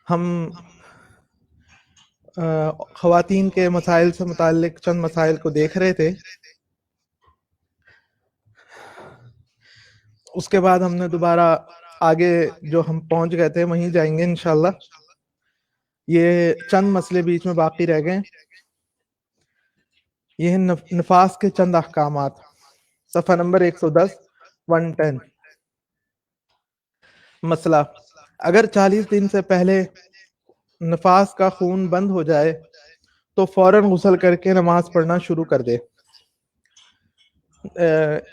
ہم خواتین کے مسائل سے متعلق چند مسائل کو دیکھ رہے تھے. اس کے بعد ہم نے دوبارہ آگے جو ہم پہنچ گئے تھے وہیں جائیں گے انشاءاللہ. یہ چند مسئلے بیچ میں باقی رہ گئے. یہ ہیں نفاس کے چند احکامات. صفحہ نمبر 110 110. مسئلہ: اگر 40 دن سے پہلے نفاس کا خون بند ہو جائے تو فوراً غسل کر کے نماز پڑھنا شروع کر دے.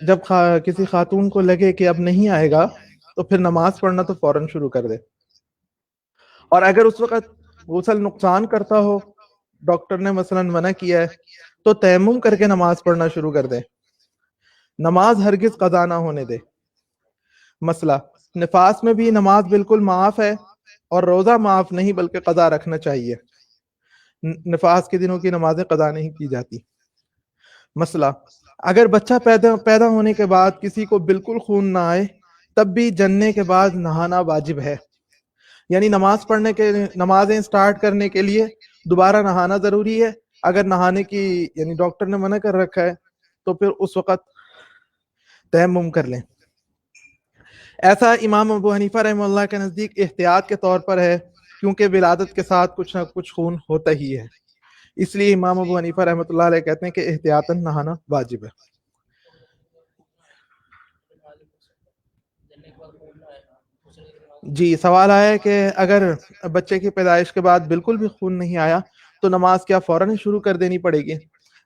جب کسی خاتون کو لگے کہ اب نہیں آئے گا تو پھر نماز پڑھنا تو فوراً شروع کر دے. اور اگر اس وقت غسل نقصان کرتا ہو، ڈاکٹر نے مثلا منع کیا ہے، تو تیمم کر کے نماز پڑھنا شروع کر دے. نماز ہرگز قضا نہ ہونے دے. مسئلہ: نفاس میں بھی نماز بالکل معاف ہے اور روزہ معاف نہیں بلکہ قضا رکھنا چاہیے. نفاس کے دنوں کی نمازیں قضا نہیں کی جاتی. مسئلہ: اگر بچہ پیدا ہونے کے بعد کسی کو بالکل خون نہ آئے تب بھی جننے کے بعد نہانا واجب ہے. یعنی نمازیں سٹارٹ کرنے کے لیے دوبارہ نہانا ضروری ہے. اگر نہانے کی یعنی ڈاکٹر نے منع کر رکھا ہے تو پھر اس وقت تیمم کر لیں. ایسا امام ابو حنیفہ رحمہ اللہ کے نزدیک احتیاط کے طور پر ہے، کیونکہ ولادت کے ساتھ کچھ نہ کچھ خون ہوتا ہی ہے. اس لیے امام ابو حنیفہ رحمۃ اللہ علیہ کہتے ہیں کہ احتیاطاً نہانا واجب ہے. جی، سوال آیا ہے کہ اگر بچے کی پیدائش کے بعد بالکل بھی خون نہیں آیا تو نماز کیا فوراً شروع کر دینی پڑے گی؟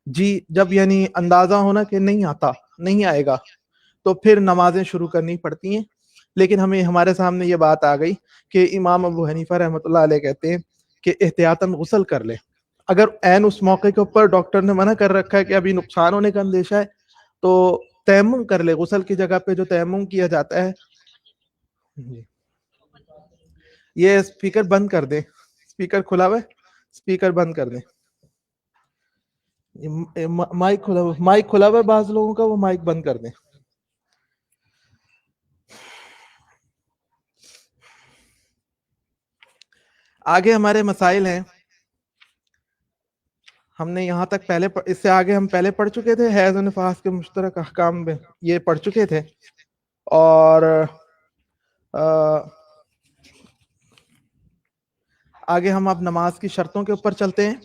جی، جب یعنی اندازہ ہونا کہ نہیں آئے گا تو پھر نمازیں شروع کرنی پڑتی ہیں. لیکن ہمارے سامنے یہ بات آ گئی کہ امام ابو حنیفہ رحمۃ اللہ علیہ کہتے ہیں کہ احتیاطاً غسل کر لے. اگر عین اس موقع کے اوپر ڈاکٹر نے منع کر رکھا ہے کہ ابھی نقصان ہونے کا اندیشہ ہے تو تیمم کر لے. غسل کی جگہ پہ جو تیمم کیا جاتا ہے. یہ اسپیکر بند کر دیں. اسپیکر کھلا ہوا ہے، اسپیکر بند کر دیں. مائک کھلا ہوا ہے بعض لوگوں کا، وہ مائک بند کر دیں. آگے ہمارے مسائل ہیں. ہم نے یہاں تک اس سے آگے ہم پہلے پڑھ چکے تھے. حیض و نفاس کے مشترک احکام میں یہ پڑھ چکے تھے. اور آگے ہم اب نماز کی شرطوں کے اوپر چلتے ہیں.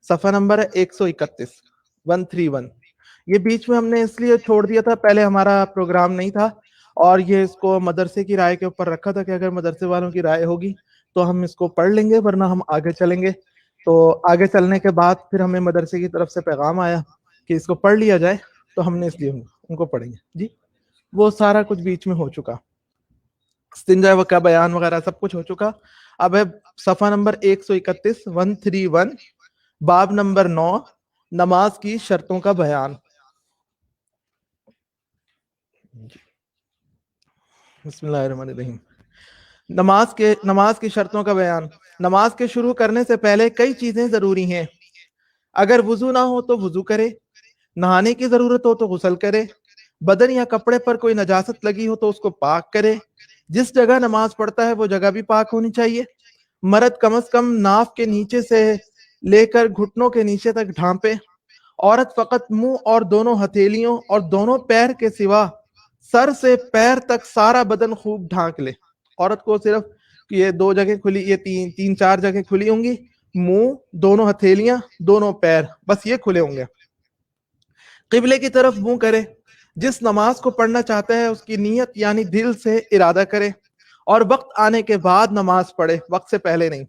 صفحہ نمبر ہے 131 131. یہ بیچ میں ہم نے اس لیے چھوڑ دیا تھا، پہلے ہمارا پروگرام نہیں تھا اور یہ اس کو مدرسے کی رائے کے اوپر رکھا تھا کہ اگر مدرسے والوں کی رائے ہوگی تو ہم اس کو پڑھ لیں گے، ورنہ ہم آگے چلیں گے. تو آگے چلنے کے بعد پھر ہمیں مدرسے کی طرف سے پیغام آیا کہ اس کو پڑھ لیا جائے، تو ہم نے اس لیے ان کو پڑھیں گے. جی، وہ سارا کچھ بیچ میں ہو چکا. استنجا کا بیان وغیرہ سب کچھ ہو چکا. اب ہے صفحہ نمبر 131 131 باب نمبر 9 نماز کی شرطوں کا بیان. بسم اللہ الرحمن الرحیم. نماز کی شرطوں کا بیان. نماز کے شروع کرنے سے پہلے کئی چیزیں ضروری ہیں. اگر وضو نہ ہو تو وضو کرے، نہانے کی ضرورت ہو تو غسل کرے، بدن یا کپڑے پر کوئی نجاست لگی ہو تو اس کو پاک کرے، جس جگہ نماز پڑھتا ہے وہ جگہ بھی پاک ہونی چاہیے. مرد کم از کم ناف کے نیچے سے لے کر گھٹنوں کے نیچے تک ڈھانپے. عورت فقط منہ اور دونوں ہتھیلیوں اور دونوں پیر کے سوا سر سے پیر تک سارا بدن خوب ڈھانک لے. عورت کو صرف یہ 2 جگہ کھلی، یہ 3-4 جگہ کھلی ہوں گی، منہ، دونوں ہتھیلیاں، دونوں پیر، بس یہ کھلے ہوں گے. قبلے کی طرف منہ کرے. جس نماز کو پڑھنا چاہتا ہے اس کی نیت یعنی دل سے ارادہ کرے اور وقت آنے کے بعد نماز پڑھے، وقت سے پہلے نہیں.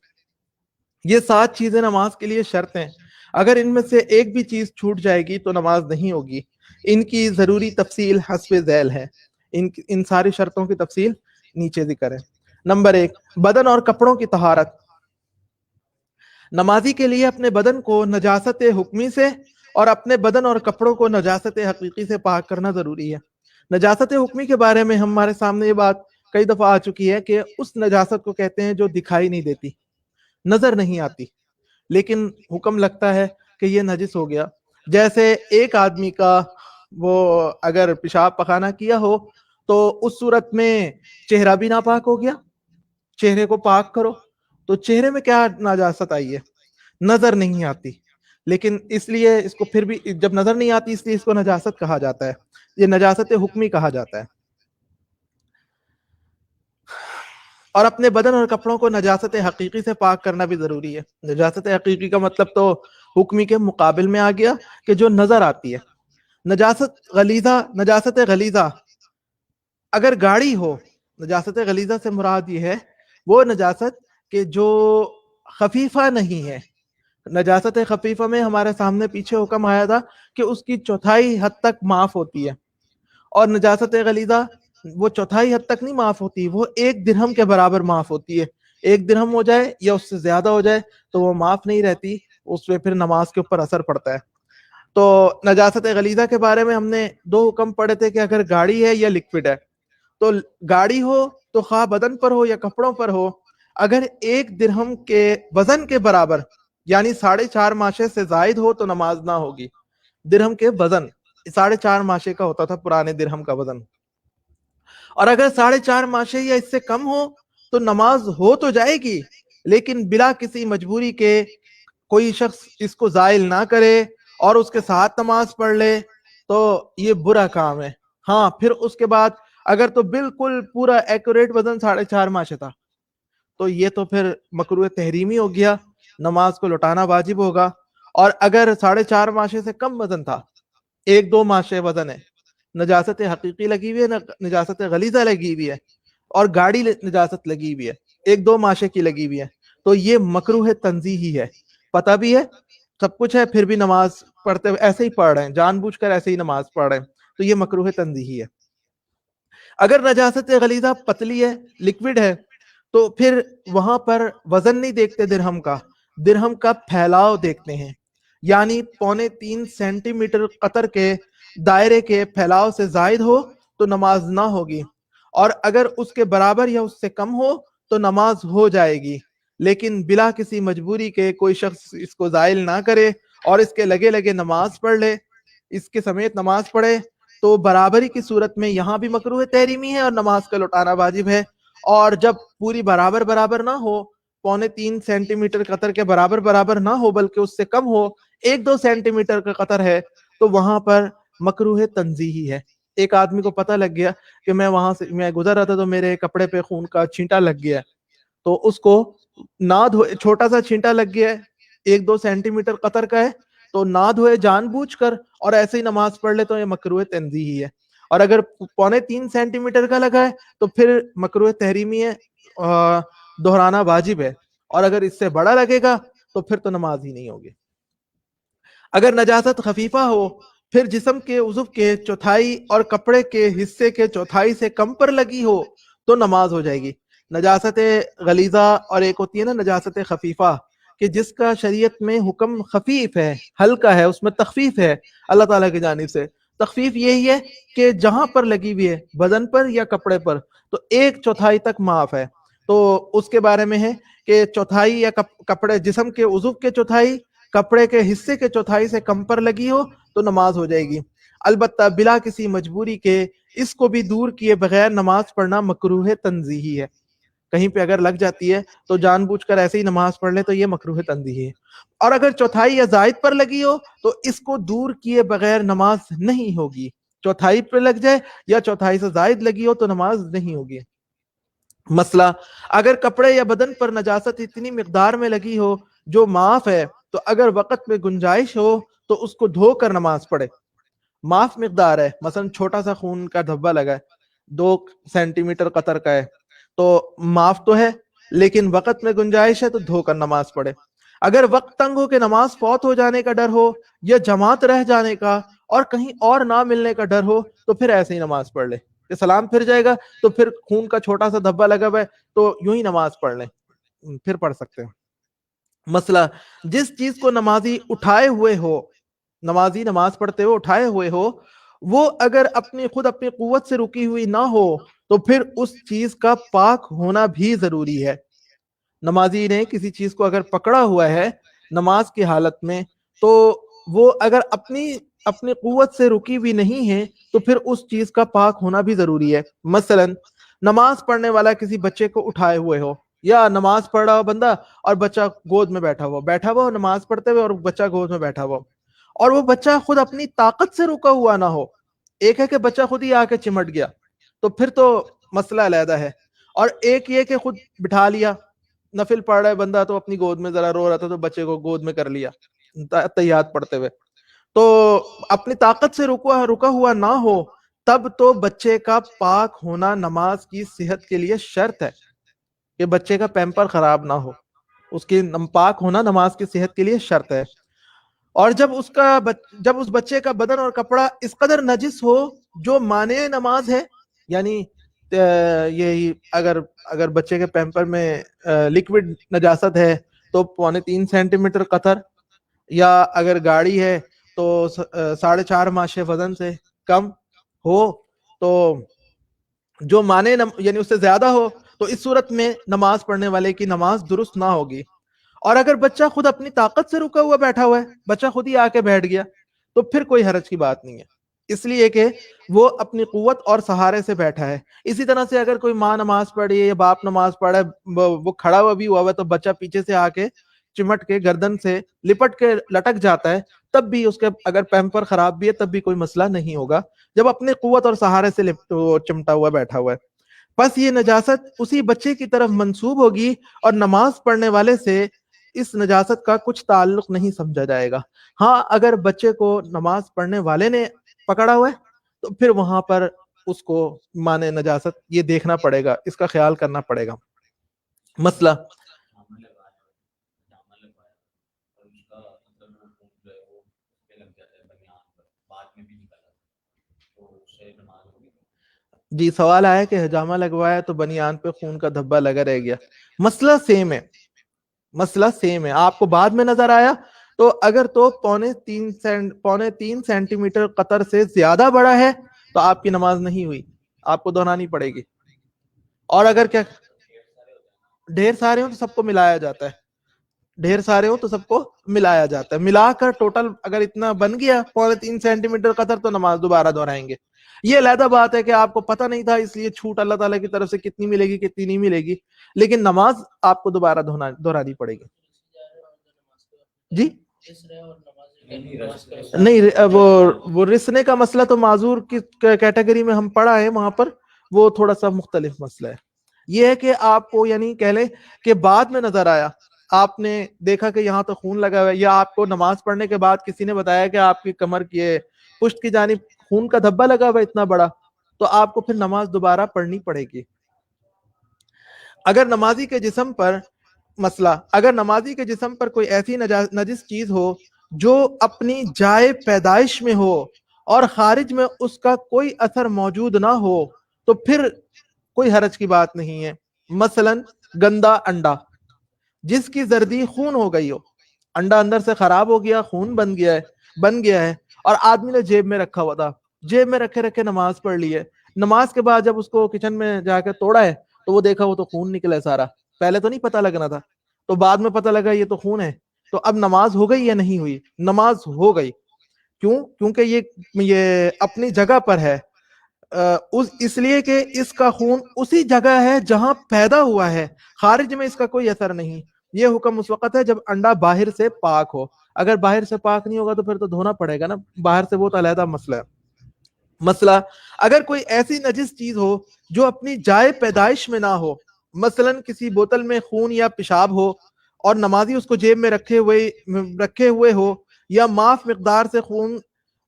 یہ 7 چیزیں نماز کے لیے شرط ہیں. اگر ان میں سے ایک بھی چیز چھوٹ جائے گی تو نماز نہیں ہوگی. ان کی ضروری تفصیل حسب ذیل ہے. ان ساری شرطوں کی تفصیل نیچے ذکر ہے. نمبر 1، بدن اور کپڑوں کی طہارت. نمازی کے لیے اپنے بدن کو نجاست حکمی سے اور اپنے بدن اور کپڑوں کو نجاست حقیقی سے پاک کرنا ضروری ہے. نجاست حکمی کے بارے میں ہمارے سامنے یہ بات کئی دفعہ آ چکی ہے کہ اس نجاست کو کہتے ہیں جو دکھائی نہیں دیتی، نظر نہیں آتی، لیکن حکم لگتا ہے کہ یہ نجس ہو گیا. جیسے ایک آدمی کا وہ اگر پیشاب پخانہ کیا ہو تو اس صورت میں چہرہ بھی ناپاک ہو گیا، چہرے کو پاک کرو. تو چہرے میں کیا نجاست آئی ہے؟ نظر نہیں آتی، لیکن اس لیے اس کو پھر بھی جب نظر نہیں آتی اس لیے اس کو نجاست کہا جاتا ہے، یہ نجاست حکمی کہا جاتا ہے۔ اور اپنے بدن اور کپڑوں کو نجاست حقیقی سے پاک کرنا بھی ضروری ہے۔ نجاست حقیقی کا مطلب تو حکمی کے مقابل میں آ گیا کہ جو نظر آتی ہے۔ نجاست غلیظہ اگر گاڑی ہو، نجاست غلیظہ سے مراد یہ ہے وہ نجاست کہ جو خفیفہ نہیں ہے۔ نجاست خفیفہ میں ہمارے سامنے پیچھے حکم آیا تھا کہ اس کی چوتھائی حد تک معاف ہوتی ہے، اور نجاست غلیظہ وہ چوتھائی حد تک نہیں معاف ہوتی، وہ 1 درہم کے برابر معاف ہوتی ہے۔ 1 درہم ہو جائے یا اس سے زیادہ ہو جائے تو وہ معاف نہیں رہتی، اس پہ پھر نماز کے اوپر اثر پڑتا ہے۔ تو نجاست غلیظہ کے بارے میں ہم نے 2 حکم پڑھے تھے کہ اگر گاڑی ہے یا لکوڈ ہے، تو گاڑی ہو تو خواہ بدن پر ہو یا کپڑوں پر ہو، اگر 1 درہم کے وزن کے برابر یعنی 4.5 ماشے سے زائد ہو تو نماز نہ ہوگی۔ درہم کے وزن 4.5 ماشے کا ہوتا تھا پرانے درہم کا وزن، اور اگر 4.5 ماشے یا اس سے کم ہو تو نماز ہو تو جائے گی، لیکن بلا کسی مجبوری کے کوئی شخص اس کو زائل نہ کرے اور اس کے ساتھ نماز پڑھ لے تو یہ برا کام ہے۔ ہاں پھر اس کے بعد اگر تو بالکل پورا ایکوریٹ وزن 4.5 ماشے تھا تو یہ تو پھر مکروہ تحریمی ہو گیا، نماز کو لوٹانا واجب ہوگا۔ اور اگر 4.5 ماشے سے کم وزن تھا، 1-2 ماشے وزن ہے، نجاست حقیقی لگی ہوئی ہے، نجاست غلیظہ لگی ہوئی ہے، اور گاڑی نجاست لگی ہوئی ہے، 1-2 ماشے کی لگی ہوئی ہے، تو یہ مکروہ تنزیہی ہے، پتہ بھی ہے سب کچھ ہے، پھر بھی نماز پڑھتے ہوئے ایسے ہی پڑھ رہے ہیں، جان بوجھ کر ایسے ہی نماز پڑھ رہے ہیں، تو یہ مکروہ تنزیہی ہے۔ اگر نجاست غلیظہ پتلی ہے، لکوڈ ہے، تو پھر وہاں پر وزن نہیں دیکھتے درہم کا پھیلاؤ دیکھتے ہیں، یعنی 3.25 سینٹی میٹر قطر کے دائرے کے پھیلاؤ سے زائد ہو تو نماز نہ ہوگی، اور اگر اس کے برابر یا اس سے کم ہو تو نماز ہو جائے گی، لیکن بلا کسی مجبوری کے کوئی شخص اس کو زائل نہ کرے اور اس کے لگے لگے نماز پڑھ لے، اس کے سمیت نماز پڑھے، تو برابری کی صورت میں یہاں بھی مکروہ تحریمی ہے اور نماز کا لوٹانا واجب ہے۔ اور جب پوری برابر نہ ہو، 3.25 سینٹی میٹر قطر کے برابر نہ ہو بلکہ اس سے کم ہو، 1-2 سینٹی میٹر کا قطر ہے، تو وہاں پر مکروہ تنزیہی ہے۔ ایک آدمی کو پتہ لگ گیا کہ میں وہاں سے میں گزر رہا تھا تو میرے کپڑے پہ خون کا چھینٹا لگ گیا ہے، تو اس کو نہ دھوئے، چھوٹا سا چھینٹا لگ گیا ہے، 1-2 سینٹی میٹر قطر کا ہے، تو نہ دھوئے جان بوجھ کر اور ایسے ہی نماز پڑھ لے تو یہ مکروہ تنزیہی ہے۔ اور اگر 3.25 سینٹی میٹر کا لگا ہے تو پھر مکروہ تحریمی ہے، دہرانا واجب ہے، اور اگر اس سے بڑا لگے گا تو پھر تو نماز ہی نہیں ہوگی۔ اگر نجاست خفیفہ ہو، پھر جسم کے عضو کے چوتھائی اور کپڑے کے حصے کے چوتھائی سے کم پر لگی ہو تو نماز ہو جائے گی۔ نجاست غلیظہ اور ایک ہوتی ہے نا نجاست خفیفہ، کہ جس کا شریعت میں حکم خفیف ہے، ہلکا ہے، اس میں تخفیف ہے اللہ تعالیٰ کی جانب سے۔ تخفیف یہی ہے کہ جہاں پر لگی ہوئی ہے، بدن پر یا کپڑے پر، تو 1/4 تک معاف ہے۔ تو اس کے بارے میں ہے کہ چوتھائی یا کپڑے جسم کے عضو کے چوتھائی، کپڑے کے حصے کے چوتھائی سے کم پر لگی ہو تو نماز ہو جائے گی، البتہ بلا کسی مجبوری کے اس کو بھی دور کیے بغیر نماز پڑھنا مکروہ تنزیہی ہے۔ کہیں پہ اگر لگ جاتی ہے تو جان بوجھ کر ایسے ہی نماز پڑھ لے تو یہ مکروہ تنزیہی ہے۔ اور اگر چوتھائی یا زائد پر لگی ہو تو اس کو دور کیے بغیر نماز نہیں ہوگی، چوتھائی پہ لگ جائے یا چوتھائی سے زائد لگی ہو تو نماز نہیں ہوگی۔ مسئلہ اگر کپڑے یا بدن پر نجاست اتنی مقدار میں لگی ہو جو معاف ہے، تو اگر وقت میں گنجائش ہو تو اس کو دھو کر نماز پڑھے۔ معاف مقدار ہے، مثلا چھوٹا سا خون کا دھبا لگا ہے، 2 سینٹی میٹر قطر کا ہے، تو معاف تو ہے، لیکن وقت میں گنجائش ہے تو دھو کر نماز پڑھے۔ اگر وقت تنگ ہو کہ نماز فوت ہو جانے کا ڈر ہو یا جماعت رہ جانے کا اور کہیں اور نہ ملنے کا ڈر ہو تو پھر ایسے ہی نماز پڑھ لے، کہ سلام پھر جائے گا تو پھر خون کا چھوٹا سا دھبا لگا ہوا ہے تو یوں ہی نماز پڑھ لیں، پھر پڑھ سکتے ہیں۔ مسئلہ جس چیز کو نمازی اٹھائے ہوئے ہو، نمازی نماز پڑھتے ہوئے اٹھائے ہوئے ہو، وہ اگر اپنی قوت سے رکی ہوئی نہ ہو تو پھر اس چیز کا پاک ہونا بھی ضروری ہے۔ نمازی نے کسی چیز کو اگر پکڑا ہوا ہے نماز کی حالت میں، تو وہ اگر اپنی قوت سے رکی ہوئی نہیں ہے تو پھر اس چیز کا پاک ہونا بھی ضروری ہے۔ مثلا نماز پڑھنے والا کسی بچے کو اٹھائے ہوئے ہو یا نماز پڑھ رہا ہو بندہ اور بچہ گود میں بیٹھا ہوا نماز پڑھتے ہوئے اور بچہ گود میں بیٹھا ہوا اور وہ بچہ خود اپنی طاقت سے رکا ہوا نہ ہو. ایک ہے کہ بچہ خود ہی آ کے چمٹ گیا تو پھر تو مسئلہ علیحدہ ہے, اور ایک یہ کہ خود بٹھا لیا, نفل پڑھ رہا ہے بندہ تو اپنی گود میں ذرا رو رہا تھا تو بچے کو گود میں کر لیا تحیات پڑھتے ہوئے, تو اپنی طاقت سے رکا ہوا نہ ہو تب تو بچے کا پاک ہونا نماز کی صحت کے لیے شرط ہے کہ بچے کا پیمپر خراب نہ ہو, اس کی پاک ہونا نماز کی صحت کے لیے شرط ہے. اور جب اس بچے کا بدن اور کپڑا اس قدر نجس ہو جو مانع نماز ہے, یعنی یہی اگر بچے کے پیمپر میں لکوڈ نجاست ہے تو 3.25 سینٹی میٹر قطر, یا اگر گاڑی ہے تو 4.5 ماشے وزن سے کم ہو, تو جو مانے یعنی اس سے زیادہ ہو تو اس صورت میں نماز پڑھنے والے کی نماز درست نہ ہوگی. اور اگر بچہ خود اپنی طاقت سے رکا ہوا بیٹھا ہوا ہے, بچہ خود ہی آ کے بیٹھ گیا تو پھر کوئی حرج کی بات نہیں ہے, اس لیے کہ وہ اپنی قوت اور سہارے سے بیٹھا ہے. اسی طرح سے اگر کوئی ماں نماز پڑھی ہے یا باپ نماز پڑھا ہے, وہ کھڑا ہوا بھی ہوا ہے تو بچہ پیچھے سے آ کے چمٹ کے گردن سے لپٹ کے لٹک جاتا ہے, تب بھی اس کے اگر پیمپر خراب بھی ہے تب بھی کوئی مسئلہ نہیں ہوگا جب اپنے قوت اور سہارے سے چمٹا ہوا بیٹھا ہوا ہے. بس یہ نجاست اسی بچے کی طرف منسوب ہوگی اور نماز پڑھنے والے سے اس نجاست کا کچھ تعلق نہیں سمجھا جائے گا. ہاں اگر بچے کو نماز پڑھنے والے نے پکڑا ہوا ہے تو پھر وہاں پر اس کو مانے نجاست یہ دیکھنا پڑے گا, اس کا خیال کرنا پڑے گا. مسئلہ جی سوال آیا کہ حجامہ لگوایا تو بنیان پہ خون کا دھبا لگا رہ گیا. مسئلہ سیم ہے, آپ کو بعد میں نظر آیا تو اگر تو 3.25 سینٹی میٹر قطر سے زیادہ بڑا ہے تو آپ کی نماز نہیں ہوئی, آپ کو دہرانی پڑے گی. اور اگر کیا ڈھیر سارے ہوں تو سب کو ملایا جاتا ہے, ملا کر ٹوٹل اگر اتنا بن گیا 3.25 سینٹی میٹر قطر تو نماز دوبارہ دہرائیں گے. یہ علیحدہ بات ہے کہ آپ کو پتہ نہیں تھا اس لیے چھوٹ اللہ تعالیٰ کی طرف سے کتنی ملے گی کتنی نہیں ملے گی, لیکن نماز آپ کو دوبارہ دہرانی پڑے گی. جی نہیں, وہ رسنے کا مسئلہ تو معذور کی کیٹیگری میں ہم پڑھا ہے, وہاں پر وہ تھوڑا سا مختلف مسئلہ ہے. یہ ہے کہ آپ کو یعنی کہہ لیں کہ بعد میں نظر آیا, آپ نے دیکھا کہ یہاں تو خون لگا ہوا ہے, یا آپ کو نماز پڑھنے کے بعد کسی نے بتایا کہ آپ کی کمر کی پشت کی جانب خون کا دھبا لگا ہوا ہے اتنا بڑا, تو آپ کو پھر نماز دوبارہ پڑھنی پڑے گی. اگر نمازی کے جسم پر کوئی ایسی نجس چیز ہو جو اپنی جائے پیدائش میں ہو اور خارج میں اس کا کوئی اثر موجود نہ ہو تو پھر کوئی حرج کی بات نہیں ہے. مثلا گندا انڈا جس کی زردی خون ہو گئی ہو, انڈا اندر سے خراب ہو گیا, خون بن گیا ہے اور آدمی نے جیب میں رکھا ہوا تھا, جیب میں رکھے نماز پڑھ لی ہے. نماز کے بعد جب اس کو کچن میں جا کے توڑا ہے تو وہ دیکھا وہ تو خون نکلا ہے سارا, پہلے تو نہیں پتہ لگنا تھا, تو بعد میں پتہ لگا یہ تو خون ہے. تو اب نماز ہو گئی یا نہیں ہوئی؟ نماز ہو گئی. کیوں؟ کیونکہ یہ اپنی جگہ پر ہے, اس لیے کہ اس کا خون اسی جگہ ہے جہاں پیدا ہوا ہے, خارج میں اس کا کوئی اثر نہیں. یہ حکم اس وقت ہے جب انڈا باہر سے پاک ہو, اگر باہر سے پاک نہیں ہوگا تو پھر تو دھونا پڑے گا نا, باہر سے وہ تو علیحدہ مسئلہ ہے. مسئلہ اگر کوئی ایسی نجس چیز ہو جو اپنی جائے پیدائش میں نہ ہو, مثلا کسی بوتل میں خون یا پیشاب ہو اور نمازی اس کو جیب میں رکھے ہوئے ہو, یا معاف مقدار سے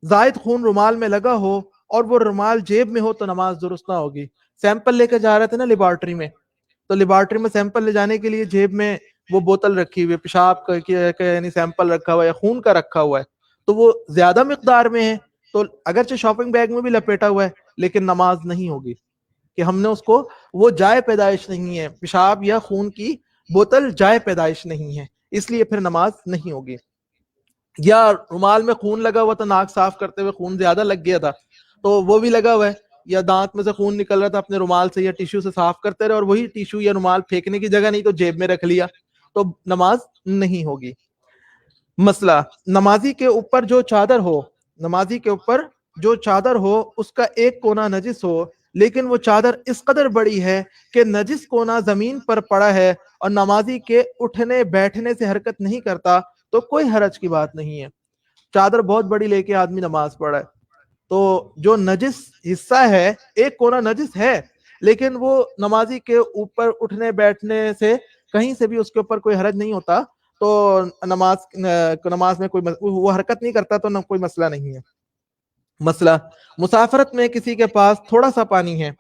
زائد خون رومال میں لگا ہو اور وہ رومال جیب میں ہو تو نماز درست نہ ہوگی. سیمپل لے کے جا رہے تھے نا لیبارٹری میں, تو لیبارٹری میں سیمپل لے جانے کے لیے جیب میں وہ بوتل رکھی ہوئی ہے, پیشاب کا یعنی سیمپل رکھا ہوا ہے یا خون کا رکھا ہوا ہے, تو وہ زیادہ مقدار میں ہے تو اگرچہ شاپنگ بیگ میں بھی لپیٹا ہوا ہے لیکن نماز نہیں ہوگی, کہ ہم نے اس کو, وہ جائے پیدائش نہیں ہے, پیشاب یا خون کی بوتل جائے پیدائش نہیں ہے, اس لیے پھر نماز نہیں ہوگی. یا رومال میں خون لگا ہوا تھا, ناک صاف کرتے ہوئے خون زیادہ لگ گیا تھا تو وہ بھی لگا ہوا ہے, یا دانت میں سے خون نکل رہا تھا, اپنے رومال سے یا ٹیشو سے صاف کرتے رہے اور وہی ٹیشو یا رومال پھینکنے کی جگہ نہیں تو جیب میں رکھ لیا, تو نماز نہیں ہوگی. مسئلہ نمازی کے اوپر جو چادر ہو اس کا ایک کونا نجس ہو لیکن وہ چادر اس قدر بڑی ہے کہ نجس کونا زمین پر پڑا ہے اور نمازی کے اٹھنے بیٹھنے سے حرکت نہیں کرتا تو کوئی حرج کی بات نہیں ہے. چادر بہت بڑی لے کے آدمی نماز پڑھا ہے تو جو نجس حصہ ہے ایک کونا نجس ہے لیکن وہ نمازی کے اوپر اٹھنے بیٹھنے سے کہیں سے بھی اس کے اوپر کوئی حرج نہیں ہوتا تو نماز میں کوئی وہ حرکت نہیں کرتا تو کوئی مسئلہ نہیں ہے. مسئلہ مسافرت میں کسی کے پاس تھوڑا سا پانی ہے,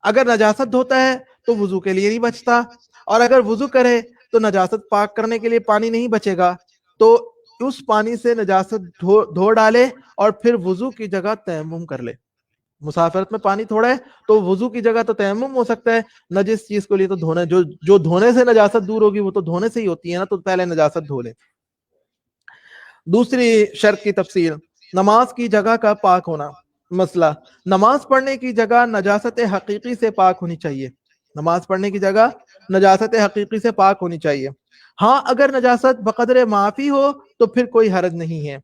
اگر نجاست دھوتا ہے تو وضو کے لیے نہیں بچتا, اور اگر وضو کرے تو نجاست پاک کرنے کے لیے پانی نہیں بچے گا, تو اس پانی سے نجاست دھو ڈالے اور پھر وضو کی جگہ تیمم کر لے. مسافرت میں پانی تھوڑا ہے تو وضو کی جگہ تو تیمم ہو سکتا ہے, نجس چیز کے لیے تو دھونا, جو دھونے سے نجاست دور ہوگی وہ تو دھونے سے ہی ہوتی ہے نا, تو پہلے نجاست دھو لے. دوسری شرط کی تفصیل, نماز کی جگہ کا پاک ہونا. مسئلہ, نماز پڑھنے کی جگہ نجاست حقیقی سے پاک ہونی چاہیے. نماز پڑھنے کی جگہ نجاست حقیقی سے پاک ہونی چاہیے. ہاں اگر نجاست بقدر معافی ہو تو پھر کوئی حرج نہیں ہے.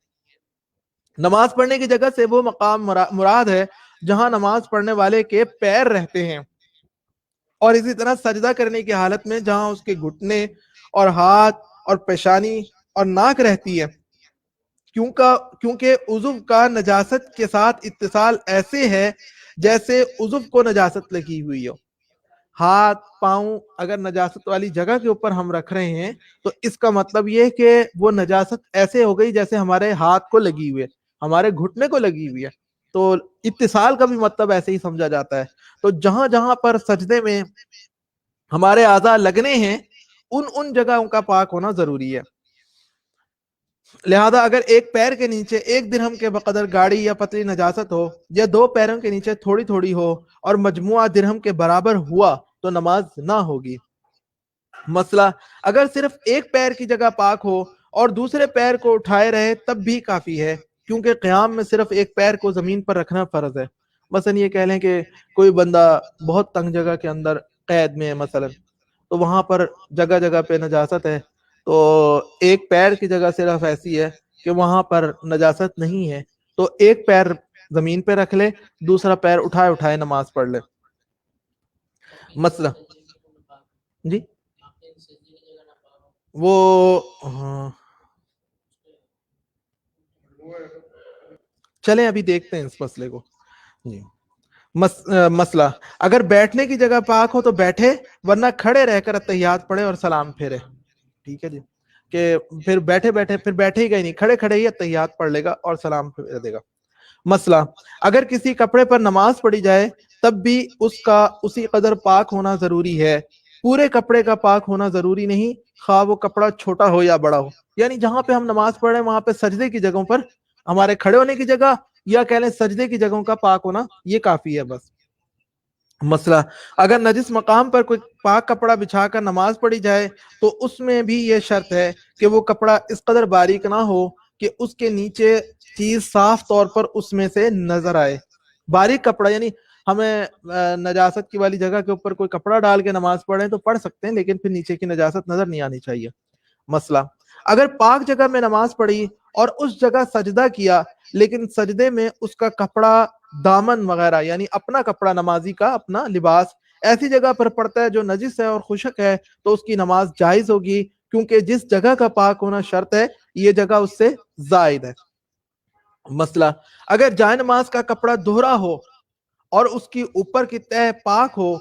نماز پڑھنے کی جگہ سے وہ مقام مراد ہے جہاں نماز پڑھنے والے کے پیر رہتے ہیں, اور اسی طرح سجدہ کرنے کی حالت میں جہاں اس کے گھٹنے اور ہاتھ اور پیشانی اور ناک رہتی ہے, کیونکہ عضو کا نجاست کے ساتھ اتصال ایسے ہے جیسے عضو کو نجاست لگی ہوئی ہو. ہاتھ پاؤں اگر نجاست والی جگہ کے اوپر ہم رکھ رہے ہیں تو اس کا مطلب یہ کہ وہ نجاست ایسے ہو گئی جیسے ہمارے ہاتھ کو لگی ہوئی ہے, ہمارے گھٹنے کو لگی ہوئی ہے, تو اتصال کا بھی مطلب ایسے ہی سمجھا جاتا ہے. تو جہاں جہاں پر سجدے میں ہمارے اعضاء لگنے ہیں ان جگہوں کا پاک ہونا ضروری ہے. لہذا اگر ایک پیر کے نیچے ایک درہم کے بقدر گاڑی یا پتلی نجاست ہو, یا دو پیروں کے نیچے تھوڑی تھوڑی ہو اور مجموعہ درہم کے برابر ہوا تو نماز نہ ہوگی. مسئلہ, اگر صرف ایک پیر کی جگہ پاک ہو اور دوسرے پیر کو اٹھائے رہے تب بھی کافی ہے, کیونکہ قیام میں صرف ایک پیر کو زمین پر رکھنا فرض ہے. مثلا یہ کہہ لیں کہ کوئی بندہ بہت تنگ جگہ کے اندر قید میں ہے مثلا, تو وہاں پر جگہ جگہ پہ نجاست ہے, تو ایک پیر کی جگہ صرف ایسی ہے کہ وہاں پر نجاست نہیں ہے, تو ایک پیر زمین پہ رکھ لے, دوسرا پیر اٹھائے اٹھائے نماز پڑھ لے. مسئلہ جی وہ چلیں ابھی دیکھتے ہیں اس مسئلے کو. جی مسئلہ, اگر بیٹھنے کی جگہ پاک ہو تو بیٹھے, ورنہ کھڑے رہ کر اتحیات پڑھے اور سلام پھیرے. ٹھیک ہے جی, کہ پھر بیٹھے ہی گئے نہیں, کھڑے کھڑے ہی اتحیات پڑھ لے گا اور سلام پھیر دے گا. مسئلہ, اگر کسی کپڑے پر نماز پڑھی جائے تب بھی اس کا اسی قدر پاک ہونا ضروری ہے, پورے کپڑے کا پاک ہونا ضروری نہیں, خواہ وہ کپڑا چھوٹا ہو یا بڑا ہو. یعنی جہاں پہ ہم نماز پڑھ رہے ہیں وہاں پہ سجدے کی جگہوں پر ہمارے کھڑے ہونے کی جگہ یا کہہ لیں سجدے کی جگہوں کا پاک ہونا یہ کافی ہے بس. مسئلہ, اگر نجس مقام پر کوئی پاک کپڑا بچھا کر نماز پڑھی جائے تو اس میں بھی یہ شرط ہے کہ وہ کپڑا اس قدر باریک نہ ہو کہ اس کے نیچے چیز صاف طور پر اس میں سے نظر آئے. باریک کپڑا یعنی ہمیں نجاست کی والی جگہ کے اوپر کوئی کپڑا ڈال کے نماز پڑھیں تو پڑھ سکتے ہیں, لیکن پھر نیچے کی نجاست نظر نہیں آنی چاہیے. مسئلہ, اگر پاک جگہ میں نماز پڑھی اور اس جگہ سجدہ کیا لیکن سجدے میں اس کا کپڑا دامن وغیرہ یعنی اپنا کپڑا نمازی کا اپنا لباس ایسی جگہ پر پڑتا ہے جو نجس ہے اور خشک ہے تو اس کی نماز جائز ہوگی, کیونکہ جس جگہ کا پاک ہونا شرط ہے یہ جگہ اس سے زائد ہے. مسئلہ, اگر جائے نماز کا کپڑا دوہرا ہو اور اس کی اوپر کی تہ پاک ہو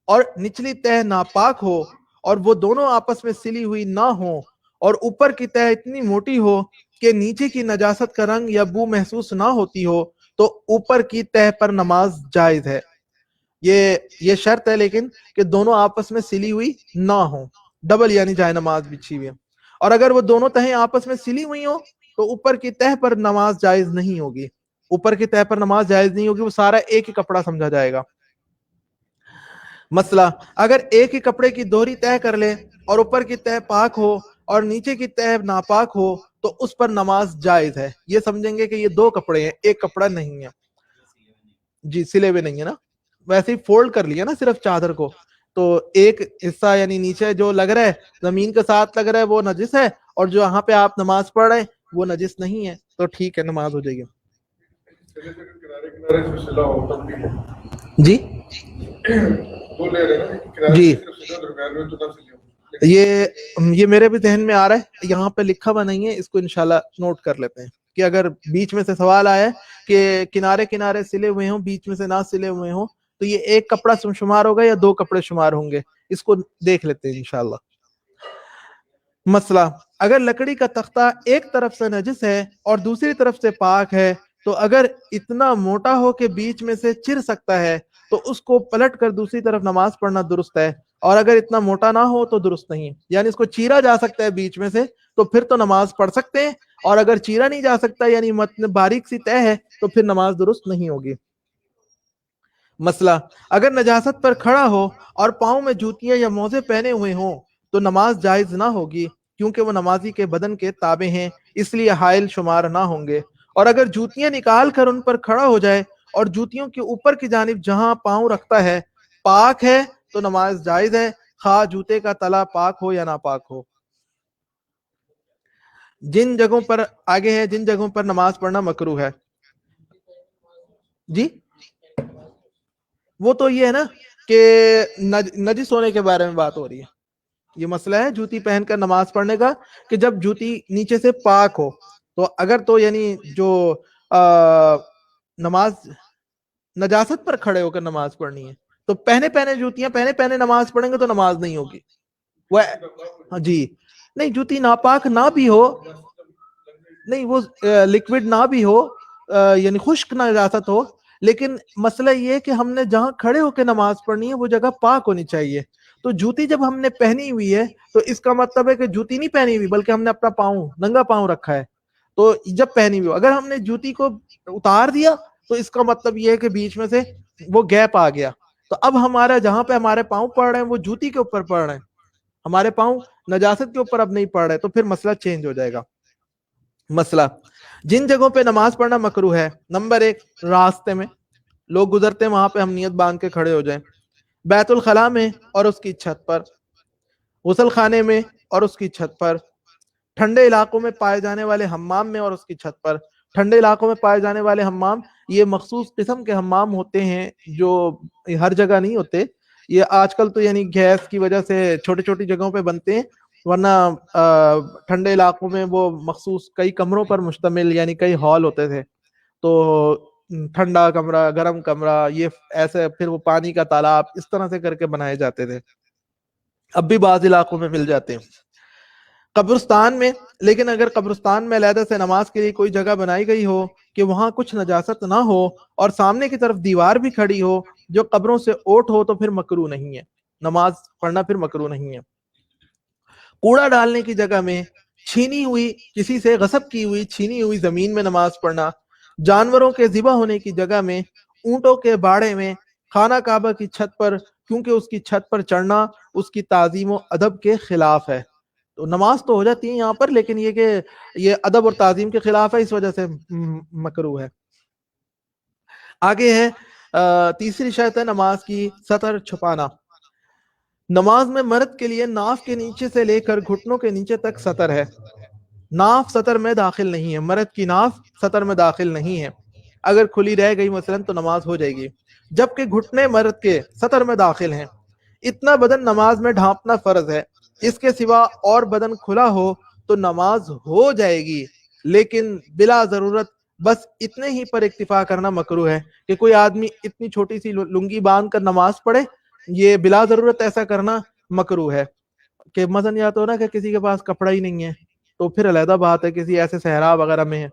اور نچلی تہ ناپاک ہو اور وہ دونوں آپس میں سلی ہوئی نہ ہو اور اوپر کی تہ اتنی موٹی ہو کہ نیچے کی نجاست کا رنگ یا بو محسوس نہ ہوتی ہو تو اوپر کی تہ پر نماز جائز ہے. یہ شرط ہے لیکن کہ دونوں آپس میں سلی ہوئی نہ ہو, ڈبل یعنی جائے نماز بچھی ہوئی, اور اگر وہ دونوں تہیں آپس میں سلی ہوئی ہوں تو اوپر کی تہ پر نماز جائز نہیں ہوگی. اوپر کی تہ پر نماز جائز نہیں ہوگی, وہ سارا ایک ہی کپڑا سمجھا جائے گا. مسئلہ, اگر ایک ہی کپڑے کی دوہری تہ کر لے اور اوپر کی تہ پاک ہو اور نیچے کی تہ ناپاک ہو تو اس پر نماز جائز ہے. یہ سمجھیں گے کہ یہ دو کپڑے ہیں, ایک کپڑا نہیں ہے. جی سلے ہوئے نہیں ہے نا, ویسے ہی فولڈ کر لیا نا صرف چادر کو, تو ایک حصہ یعنی نیچے جو لگ رہا ہے زمین کے ساتھ لگ رہا ہے وہ نجس ہے, اور جو یہاں پہ آپ نماز پڑھ رہے ہیں وہ نجس نہیں ہے, تو ٹھیک ہے نماز ہو جائے گی. جی جی یہ میرے بھی ذہن میں آ رہا ہے، یہاں پہ لکھا ہوا نہیں ہے، اس کو انشاءاللہ نوٹ کر لیتے ہیں کہ اگر بیچ میں سے سوال آیا کہ کنارے کنارے سلے ہوئے ہوں، بیچ میں سے نہ سلے ہوئے ہوں، تو یہ ایک کپڑا شمار ہوگا یا دو کپڑے شمار ہوں گے، اس کو دیکھ لیتے ہیں انشاءاللہ۔ مسئلہ، اگر لکڑی کا تختہ ایک طرف سے نجس ہے اور دوسری طرف سے پاک ہے تو اگر اتنا موٹا ہو کہ بیچ میں سے چر سکتا ہے تو اس کو پلٹ کر دوسری طرف نماز پڑھنا درست ہے، اور اگر اتنا موٹا نہ ہو تو درست نہیں، یعنی اس کو چیرا جا سکتا ہے بیچ میں سے تو پھر تو نماز پڑھ سکتے ہیں، اور اگر چیرا نہیں جا سکتا یعنی متن باریک سی طے ہے تو پھر نماز درست نہیں ہوگی۔ مسئلہ، اگر نجاست پر کھڑا ہو اور پاؤں میں جوتیاں یا موزے پہنے ہوئے ہوں تو نماز جائز نہ ہوگی، کیونکہ وہ نمازی کے بدن کے تابع ہیں، اس لیے حائل شمار نہ ہوں گے، اور اگر جوتیاں نکال کر ان پر کھڑا ہو جائے اور جوتیوں کے اوپر کی جانب جہاں پاؤں رکھتا ہے پاک ہے تو نماز جائز ہے، خواہ جوتے کا تلا پاک ہو یا ناپاک ہو۔ جن جگہوں پر آگے ہے، جن جگہوں پر نماز پڑھنا مکروہ ہے، جی وہ تو یہ ہے نا کہ نجس ہونے کے بارے میں بات ہو رہی ہے، یہ مسئلہ ہے جوتی پہن کر نماز پڑھنے کا کہ جب جوتی نیچے سے پاک ہو، تو اگر تو یعنی جو نماز نجاست پر کھڑے ہو کر نماز پڑھنی ہے تو پہنے پہنے جوتیاں پہنے پہنے نماز پڑھیں گے تو نماز نہیں ہوگی، وہ جی نہیں، جوتی ناپاک نہ بھی ہو، نہیں وہ لکوڈ نہ بھی ہو، یعنی خشک نجاست ہو، لیکن مسئلہ یہ ہے کہ ہم نے جہاں کھڑے ہو کے نماز پڑھنی ہے وہ جگہ پاک ہونی چاہیے، تو جوتی جب ہم نے پہنی ہوئی ہے تو اس کا مطلب ہے کہ جوتی نہیں پہنی ہوئی بلکہ ہم نے اپنا پاؤں ننگا پاؤں رکھا ہے، تو جب پہنی ہوئی ہو اگر ہم نے جوتی کو اتار دیا تو اس کا مطلب یہ ہے کہ بیچ میں سے وہ گیپ آ گیا، تو اب ہمارا جہاں پہ ہمارے پاؤں پڑ رہے ہیں وہ جوتی کے اوپر پڑ رہے ہیں، ہمارے پاؤں نجاست کے اوپر اب نہیں پڑ رہے، تو پھر مسئلہ چینج ہو جائے گا۔ مسئلہ، جن جگہوں پہ نماز پڑھنا مکروہ ہے، نمبر ایک، راستے میں لوگ گزرتے ہیں وہاں پہ ہم نیت باندھ کے کھڑے ہو جائیں، بیت الخلاء میں اور اس کی چھت پر، غسل خانے میں اور اس کی چھت پر، ٹھنڈے علاقوں میں پائے جانے والے حمام میں اور اس کی چھت پر۔ ٹھنڈے علاقوں میں پائے جانے والے حمام یہ مخصوص قسم کے حمام ہوتے ہیں جو ہر جگہ نہیں ہوتے، یہ آج کل تو یعنی گیس کی وجہ سے چھوٹی چھوٹی جگہوں پہ بنتے ہیں، ورنہ ٹھنڈے علاقوں میں وہ مخصوص کئی کمروں پر مشتمل یعنی کئی ہال ہوتے تھے، تو ٹھنڈا کمرہ، گرم کمرہ، یہ ایسے پھر وہ پانی کا تالاب اس طرح سے کر کے بنائے جاتے تھے، اب بھی بعض علاقوں میں مل جاتے ہیں۔ قبرستان میں، لیکن اگر قبرستان میں علیحدہ سے نماز کے لیے کوئی جگہ بنائی گئی ہو کہ وہاں کچھ نجاست نہ ہو اور سامنے کی طرف دیوار بھی کھڑی ہو جو قبروں سے اوٹ ہو تو پھر مکروہ نہیں ہے، نماز پڑھنا پھر مکروہ نہیں ہے۔ کوڑا ڈالنے کی جگہ میں، چھینی ہوئی، کسی سے غصب کی ہوئی چھینی ہوئی زمین میں نماز پڑھنا، جانوروں کے ذبح ہونے کی جگہ میں، اونٹوں کے باڑے میں، خانہ کعبہ کی چھت پر، کیونکہ اس کی چھت پر چڑھنا اس کی تعظیم و ادب کے خلاف ہے، تو نماز تو ہو جاتی ہے یہاں پر لیکن یہ کہ یہ ادب اور تعظیم کے خلاف ہے، اس وجہ سے مکروہ ہے۔ آگے ہے تیسری شرط ہے نماز کی سطر چھپانا۔ نماز میں مرد کے لیے ناف کے نیچے سے لے کر گھٹنوں کے نیچے تک سطر ہے، ناف سطر میں داخل نہیں ہے، مرد کی ناف سطر میں داخل نہیں ہے، اگر کھلی رہ گئی مثلا تو نماز ہو جائے گی، جبکہ گھٹنے مرد کے سطر میں داخل ہیں۔ اتنا بدن نماز میں ڈھانپنا فرض ہے، اس کے سوا اور بدن کھلا ہو تو نماز ہو جائے گی، لیکن بلا ضرورت بس اتنے ہی پر اکتفا کرنا مکروہ ہے، کہ کوئی آدمی اتنی چھوٹی سی لنگی باندھ کر نماز پڑھے، یہ بلا ضرورت ایسا کرنا مکروہ ہے، کہ مثلا یا تو نا کہ کسی کے پاس کپڑا ہی نہیں ہے تو پھر علیحدہ بات ہے، کسی ایسے صحرا وغیرہ میں ہے،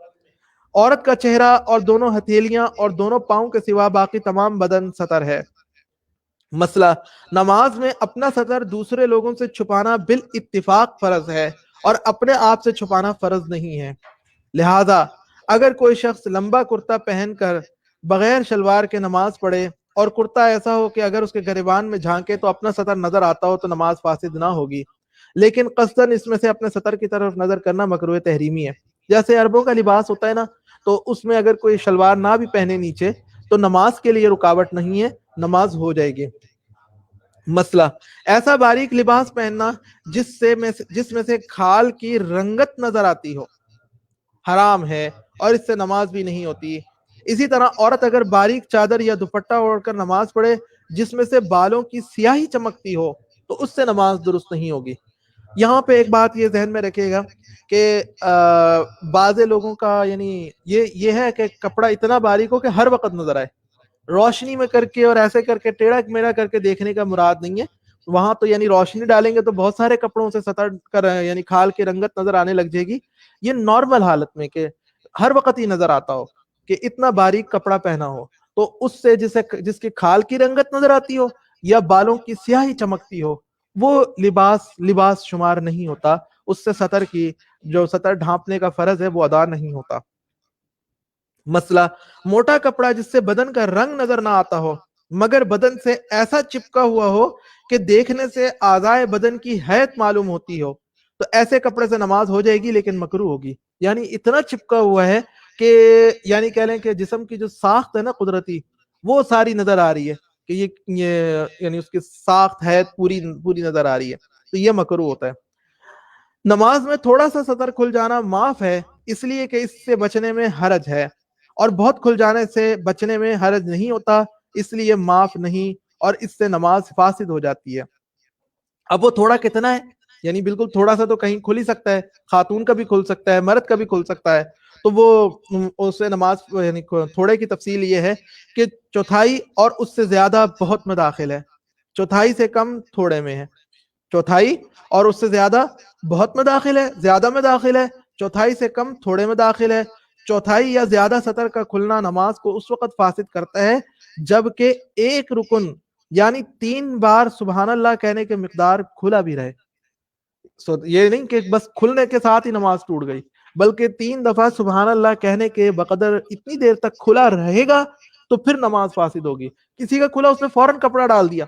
عورت کا چہرہ اور دونوں ہتھیلیاں اور دونوں پاؤں کے سوا باقی تمام بدن سطر ہے۔ مسئلہ، نماز میں اپنا سطر دوسرے لوگوں سے چھپانا بالاتفاق فرض ہے اور اپنے آپ سے چھپانا فرض نہیں ہے، لہذا اگر کوئی شخص لمبا کرتا پہن کر بغیر شلوار کے نماز پڑھے اور کرتا ایسا ہو کہ اگر اس کے گریبان میں جھانکے تو اپنا سطر نظر آتا ہو تو نماز فاسد نہ ہوگی، لیکن قصداً اس میں سے اپنے سطر کی طرف نظر کرنا مکروہ تحریمی ہے، جیسے عربوں کا لباس ہوتا ہے نا، تو اس میں اگر کوئی شلوار نہ بھی پہنے نیچے تو نماز کے لیے رکاوٹ نہیں ہے، نماز ہو جائے گی۔ مسئلہ، ایسا باریک لباس پہننا جس میں سے کھال کی رنگت نظر آتی ہو حرام ہے اور اس سے نماز بھی نہیں ہوتی، اسی طرح عورت اگر باریک چادر یا دوپٹہ اوڑھ کر نماز پڑھے جس میں سے بالوں کی سیاہی چمکتی ہو تو اس سے نماز درست نہیں ہوگی. یہاں پہ ایک بات یہ ذہن میں رکھیے گا کہ بعض لوگوں کا یعنی یہ ہے کہ کپڑا اتنا باریک ہو کہ ہر وقت نظر آئے, روشنی میں کر کے اور ایسے کر کے ٹیڑھا میڑھا کر کے دیکھنے کا مراد نہیں ہے. وہاں تو یعنی روشنی ڈالیں گے تو بہت سارے کپڑوں سے سطر کر یعنی کھال کی رنگت نظر آنے لگ جائے گی. یہ نارمل حالت میں کہ ہر وقت ہی نظر آتا ہو کہ اتنا باریک کپڑا پہنا ہو تو اس سے جس کے کھال کی رنگت نظر آتی ہو یا بالوں کی سیاہی چمکتی ہو وہ لباس شمار نہیں ہوتا, اس سے سطر کی جو سطر ڈھانپنے کا فرض ہے وہ ادا نہیں ہوتا. مسئلہ موٹا کپڑا جس سے بدن کا رنگ نظر نہ آتا ہو مگر بدن سے ایسا چپکا ہوا ہو کہ دیکھنے سے اعضائے بدن کی حیت معلوم ہوتی ہو تو ایسے کپڑے سے نماز ہو جائے گی لیکن مکروہ ہوگی. یعنی اتنا چپکا ہوا ہے کہ یعنی کہہ لیں کہ جسم کی جو ساخت ہے نا قدرتی وہ ساری نظر آ رہی ہے کہ یہ یعنی اس کی ساخت ہے پوری نظر آ رہی ہے تو یہ مکروہ ہوتا ہے. نماز میں تھوڑا سا سطر کھل جانا معاف ہے اس لیے کہ اس سے بچنے میں حرج ہے, اور بہت کھل جانے سے بچنے میں حرج نہیں ہوتا اس لیے معاف نہیں, اور اس سے نماز فاسد ہو جاتی ہے. اب وہ تھوڑا کتنا ہے یعنی بالکل تھوڑا سا تو کہیں کھل ہی سکتا ہے, خاتون کا بھی کھل سکتا ہے, مرد کا بھی کھل سکتا ہے, تو وہ اس سے نماز یعنی تھوڑے کی تفصیل یہ ہے کہ چوتھائی اور اس سے زیادہ بہت میں داخل ہے, چوتھائی سے کم تھوڑے میں ہے, چوتھائی اور اس سے زیادہ بہت میں داخل ہے, زیادہ میں داخل ہے, چوتھائی سے کم تھوڑے میں داخل ہے. چوتھائی یا زیادہ سطر کا کھلنا نماز کو اس وقت فاسد کرتا ہے جبکہ ایک رکن یعنی 3 بار سبحان اللہ کہنے کے مقدار کھلا بھی رہے. یہ نہیں کہ بس کھلنے کے ساتھ ہی نماز ٹوٹ گئی بلکہ 3 دفعہ سبحان اللہ کہنے کے بقدر اتنی دیر تک کھلا رہے گا تو پھر نماز فاسد ہوگی. کسی کا کھلا اس نے فوراً کپڑا ڈال دیا,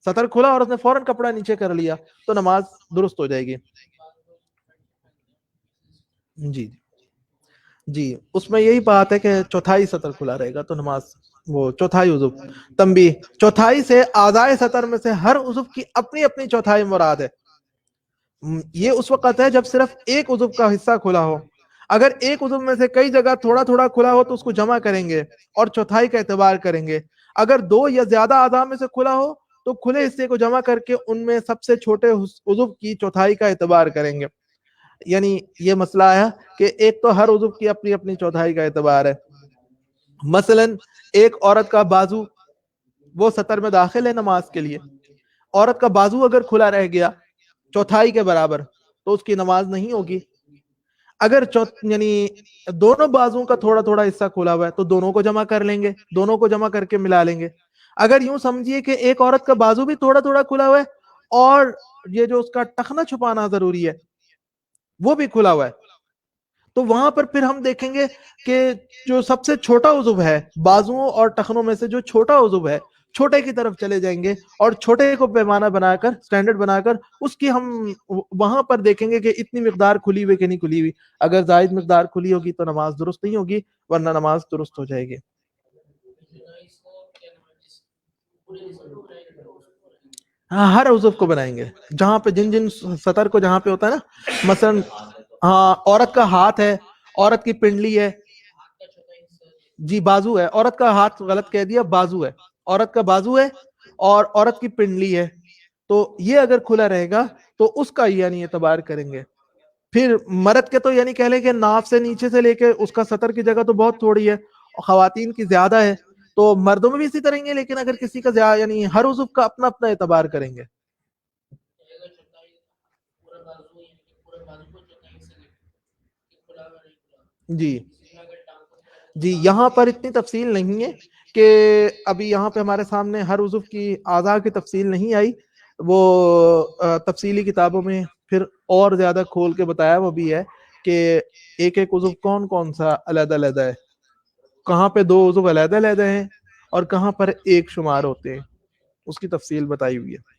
سطر کھلا اور اس نے فوراً کپڑا نیچے کر لیا تو نماز درست ہو جائے گی. جی اس میں یہی بات ہے کہ چوتھائی سطر کھلا رہے گا تو نماز وہ چوتھائی عضو تنبیہ چوتھائی سے اعضائے سطر میں سے ہر عضو کی اپنی اپنی چوتھائی مراد ہے. یہ اس وقت ہے جب صرف ایک عضو کا حصہ کھلا ہو. اگر ایک عضو میں سے کئی جگہ تھوڑا تھوڑا کھلا ہو تو اس کو جمع کریں گے اور چوتھائی کا اعتبار کریں گے. اگر 2 یا زیادہ اعضاء میں سے کھلا ہو تو کھلے حصے کو جمع کر کے ان میں سب سے چھوٹے عضو کی چوتھائی کا اعتبار کریں گے. یعنی یہ مسئلہ ہے کہ ایک تو ہر عضو کی اپنی اپنی چوتھائی کا اعتبار ہے. مثلا ایک عورت کا بازو وہ سطر میں داخل ہے نماز کے لیے, عورت کا بازو اگر کھلا رہ گیا چوتھائی کے برابر تو اس کی نماز نہیں ہوگی. اگر یعنی دونوں بازوں کا تھوڑا تھوڑا حصہ کھلا ہوا ہے تو دونوں کو جمع کر لیں گے, دونوں کو جمع کر کے ملا لیں گے. اگر یوں سمجھیے کہ ایک عورت کا بازو بھی تھوڑا تھوڑا کھلا ہوا ہے اور یہ جو اس کا ٹخنا چھپانا ضروری ہے وہ بھی کھلا ہوا ہے تو وہاں پر پھر ہم دیکھیں گے کہ جو سب سے چھوٹا عضو ہے بازوؤں اور ٹخنوں میں سے جو چھوٹا عضو ہے چھوٹے کی طرف چلے جائیں گے اور چھوٹے کو پیمانہ بنا کر سٹینڈرڈ بنا کر اس کی ہم وہاں پر دیکھیں گے کہ اتنی مقدار کھلی ہوئی کہ نہیں کھلی ہوئی. اگر زائد مقدار کھلی ہوگی تو نماز درست نہیں ہوگی ورنہ نماز درست ہو جائے گی. ہاں ہر عضو کو بنائیں گے جہاں پہ جن سطر کو جہاں پہ ہوتا ہے نا, مثلا ہاں عورت کا ہاتھ ہے, عورت کی پنڈلی ہے, جی بازو ہے, عورت کا ہاتھ غلط کہہ دیا, بازو ہے, عورت کا بازو ہے اور عورت کی پنڈلی ہے تو یہ اگر کھلا رہے گا تو اس کا یعنی اعتبار کریں گے. پھر مرد کے تو یعنی کہہ لیں کہ ناف سے نیچے سے لے کے اس کا سطر کی جگہ تو بہت تھوڑی ہے اور خواتین کی زیادہ ہے تو مردوں میں بھی اسی طرح گے, لیکن اگر کسی کا زیادہ یعنی ہر عضو کا اپنا اپنا اعتبار کریں گے. جی جی یہاں پر اتنی تفصیل نہیں ہے کہ ابھی یہاں پہ ہمارے سامنے ہر عضو کی اعضاء کی تفصیل نہیں آئی, وہ تفصیلی کتابوں میں پھر اور زیادہ کھول کے بتایا وہ بھی ہے کہ ایک ایک عضو کون کون سا علیحدہ علیحدہ ہے, کہاں پہ 2 عضو علیحدہ علیحدہ ہیں اور کہاں پر ایک شمار ہوتے ہیں, اس کی تفصیل بتائی ہوئی ہے.